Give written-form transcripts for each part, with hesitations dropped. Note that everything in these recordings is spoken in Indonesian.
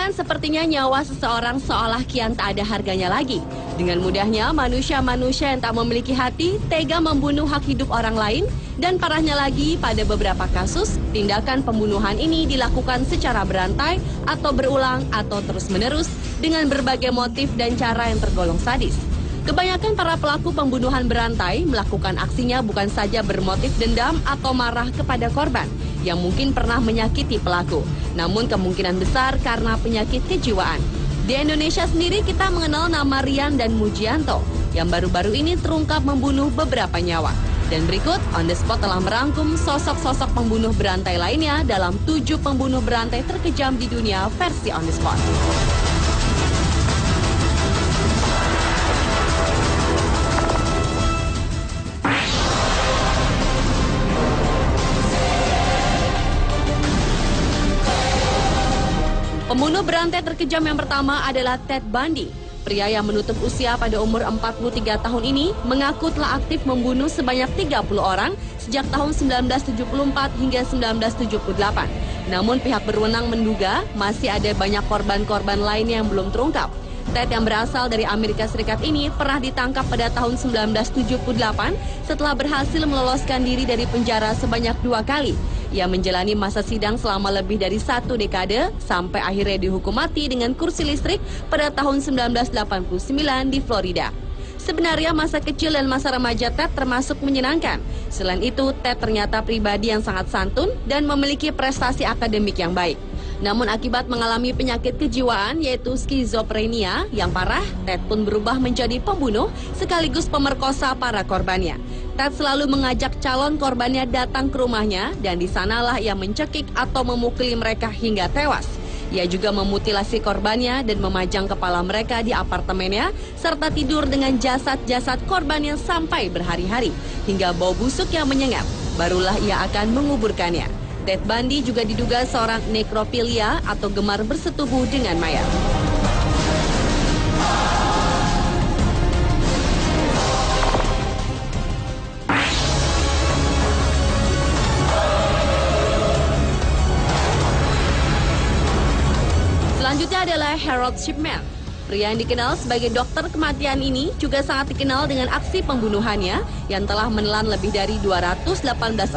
Belakangan sepertinya nyawa seseorang seolah kian tak ada harganya lagi. Dengan mudahnya manusia-manusia yang tak memiliki hati tega membunuh hak hidup orang lain. Dan parahnya lagi, pada beberapa kasus, tindakan pembunuhan ini dilakukan secara berantai atau berulang atau terus-menerus dengan berbagai motif dan cara yang tergolong sadis. Kebanyakan para pelaku pembunuhan berantai melakukan aksinya bukan saja bermotif dendam atau marah kepada korban yang mungkin pernah menyakiti pelaku, namun kemungkinan besar karena penyakit kejiwaan. Di Indonesia sendiri kita mengenal nama Rian dan Mujianto yang baru-baru ini terungkap membunuh beberapa nyawa. Dan berikut On The Spot telah merangkum sosok-sosok pembunuh berantai lainnya dalam 7 pembunuh berantai terkejam di dunia versi On The Spot. Pembunuh berantai terkejam yang pertama adalah Ted Bundy. Pria yang menutup usia pada umur 43 tahun ini mengaku telah aktif membunuh sebanyak 30 orang sejak tahun 1974 hingga 1978. Namun pihak berwenang menduga masih ada banyak korban-korban lain yang belum terungkap. Ted yang berasal dari Amerika Serikat ini pernah ditangkap pada tahun 1978 setelah berhasil meloloskan diri dari penjara sebanyak 2 kali. Ia menjalani masa sidang selama lebih dari 1 dekade sampai akhirnya dihukum mati dengan kursi listrik pada tahun 1989 di Florida. Sebenarnya masa kecil dan masa remaja Ted termasuk menyenangkan. Selain itu, Ted ternyata pribadi yang sangat santun dan memiliki prestasi akademik yang baik. Namun akibat mengalami penyakit kejiwaan yaitu skizofrenia yang parah, Ted pun berubah menjadi pembunuh sekaligus pemerkosa para korbannya. Ted selalu mengajak calon korbannya datang ke rumahnya dan di sanalah ia mencekik atau memukuli mereka hingga tewas. Ia juga memutilasi korbannya dan memajang kepala mereka di apartemennya serta tidur dengan jasad-jasad korbannya sampai berhari-hari hingga bau busuk yang menyengat. Barulah ia akan menguburkannya. Ted Bundy juga diduga seorang nekrofilia atau gemar bersetubuh dengan mayat. Selanjutnya adalah Harold Shipman. Pria yang dikenal sebagai dokter kematian ini juga sangat dikenal dengan aksi pembunuhannya yang telah menelan lebih dari 218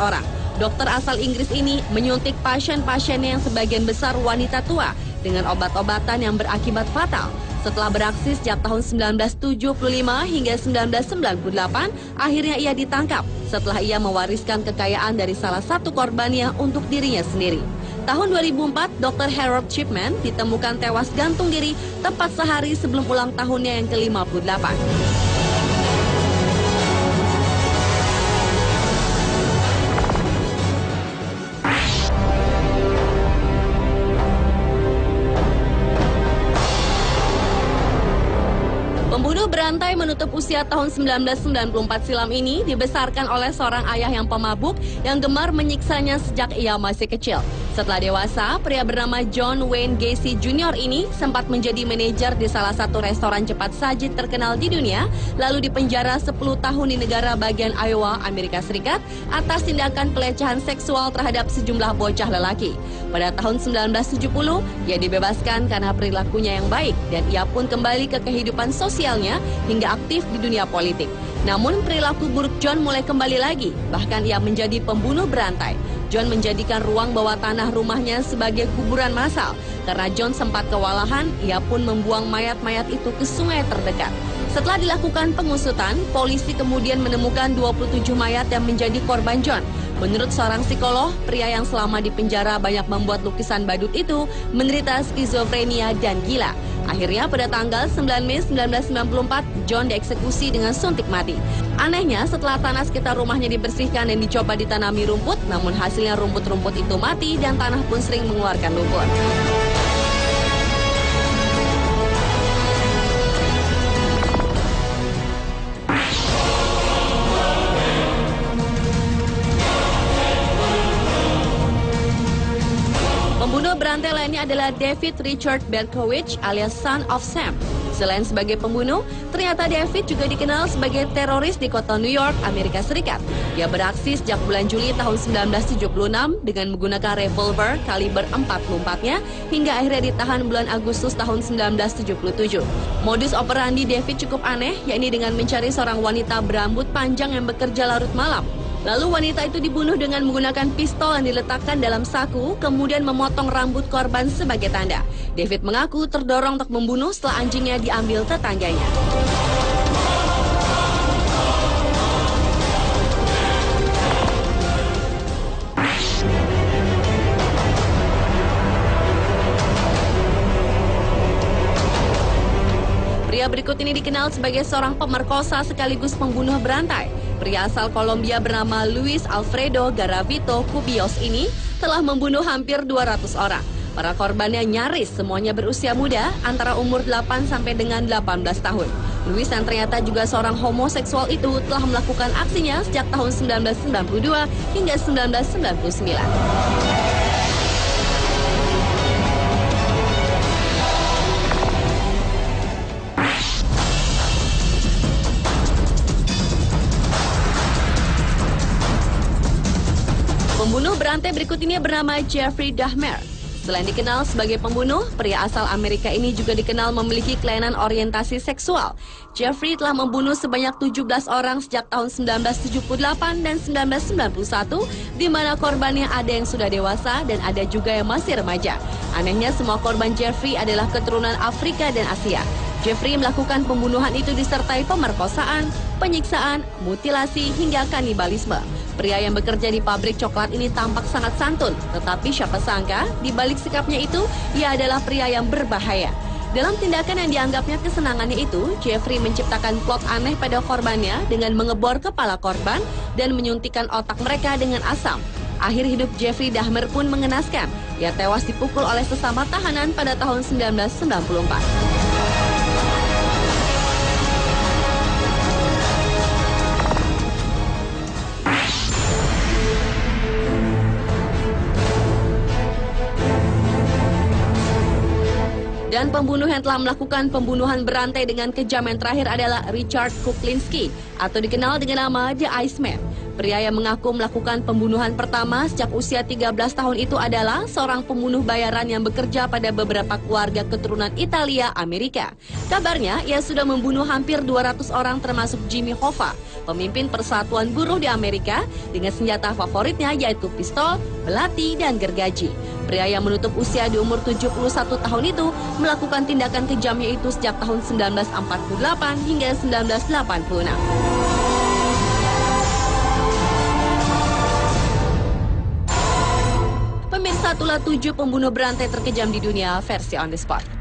orang. Dokter asal Inggris ini menyuntik pasien-pasiennya yang sebagian besar wanita tua dengan obat-obatan yang berakibat fatal. Setelah beraksi sejak tahun 1975 hingga 1998, akhirnya ia ditangkap setelah ia mewariskan kekayaan dari salah satu korbannya untuk dirinya sendiri. Tahun 2004, Dr. Harold Shipman ditemukan tewas gantung diri tepat sehari sebelum ulang tahunnya yang ke-58. Pembunuh berantai menutup usia tahun 1994 silam ini dibesarkan oleh seorang ayah yang pemabuk yang gemar menyiksanya sejak ia masih kecil. Setelah dewasa, pria bernama John Wayne Gacy Jr. ini sempat menjadi manajer di salah satu restoran cepat saji terkenal di dunia, lalu dipenjara 10 tahun di negara bagian Iowa, Amerika Serikat atas tindakan pelecehan seksual terhadap sejumlah bocah lelaki. Pada tahun 1970, ia dibebaskan karena perilakunya yang baik dan ia pun kembali ke kehidupan sosialnya hingga aktif di dunia politik. Namun perilaku buruk John mulai kembali lagi, bahkan ia menjadi pembunuh berantai. John menjadikan ruang bawah tanah rumahnya sebagai kuburan massal. Karena John sempat kewalahan, ia pun membuang mayat-mayat itu ke sungai terdekat. Setelah dilakukan pengusutan, polisi kemudian menemukan 27 mayat yang menjadi korban John. Menurut seorang psikolog, pria yang selama di penjara banyak membuat lukisan badut itu menderita skizofrenia dan gila. Akhirnya pada tanggal 9 Mei 1994, John dieksekusi dengan suntik mati. Anehnya, setelah tanah sekitar rumahnya dibersihkan dan dicoba ditanami rumput, namun hasilnya rumput-rumput itu mati dan tanah pun sering mengeluarkan lumpur. Pembunuh berantai lainnya adalah David Richard Berkowitz alias Son of Sam. Selain sebagai pembunuh, ternyata David juga dikenal sebagai teroris di kota New York, Amerika Serikat. Ia beraksi sejak bulan Juli tahun 1976 dengan menggunakan revolver kaliber 44-nya hingga akhirnya ditahan bulan Agustus tahun 1977. Modus operandi David cukup aneh, yakni dengan mencari seorang wanita berambut panjang yang bekerja larut malam. Lalu wanita itu dibunuh dengan menggunakan pistol yang diletakkan dalam saku, kemudian memotong rambut korban sebagai tanda. David mengaku terdorong untuk membunuh setelah anjingnya diambil tetangganya. Pria berikut ini dikenal sebagai seorang pemerkosa sekaligus pembunuh berantai. Pria asal Kolombia bernama Luis Alfredo Garavito Cubillos ini telah membunuh hampir 200 orang. Para korbannya nyaris semuanya berusia muda, antara umur 8 sampai dengan 18 tahun. Luis yang ternyata juga seorang homoseksual itu telah melakukan aksinya sejak tahun 1992 hingga 1999. Pembunuh berantai berikut ini bernama Jeffrey Dahmer. Selain dikenal sebagai pembunuh, pria asal Amerika ini juga dikenal memiliki kelainan orientasi seksual. Jeffrey telah membunuh sebanyak 17 orang sejak tahun 1978 dan 1991, di mana korbannya ada yang sudah dewasa dan ada juga yang masih remaja. Anehnya, semua korban Jeffrey adalah keturunan Afrika dan Asia. Jeffrey melakukan pembunuhan itu disertai pemerkosaan, penyiksaan, mutilasi, hingga kanibalisme. Pria yang bekerja di pabrik coklat ini tampak sangat santun, tetapi siapa sangka di balik sikapnya itu, ia adalah pria yang berbahaya. Dalam tindakan yang dianggapnya kesenangannya itu, Jeffrey menciptakan plot aneh pada korbannya dengan mengebor kepala korban dan menyuntikkan otak mereka dengan asam. Akhir hidup Jeffrey Dahmer pun mengenaskan. Ia tewas dipukul oleh sesama tahanan pada tahun 1994. Dan pembunuh yang telah melakukan pembunuhan berantai dengan kejam yang terakhir adalah Richard Kuklinski, atau dikenal dengan nama The Iceman. Pria yang mengaku melakukan pembunuhan pertama sejak usia 13 tahun itu adalah seorang pembunuh bayaran yang bekerja pada beberapa keluarga keturunan Italia, Amerika. Kabarnya, ia sudah membunuh hampir 200 orang termasuk Jimmy Hoffa, pemimpin persatuan buruh di Amerika, dengan senjata favoritnya yaitu pistol, belati, dan gergaji. Pria yang menutup usia di umur 71 tahun itu melakukan tindakan kejamnya itu sejak tahun 1948 hingga 1986. Pemirsa, itulah 7 pembunuh berantai terkejam di dunia versi On The Spot.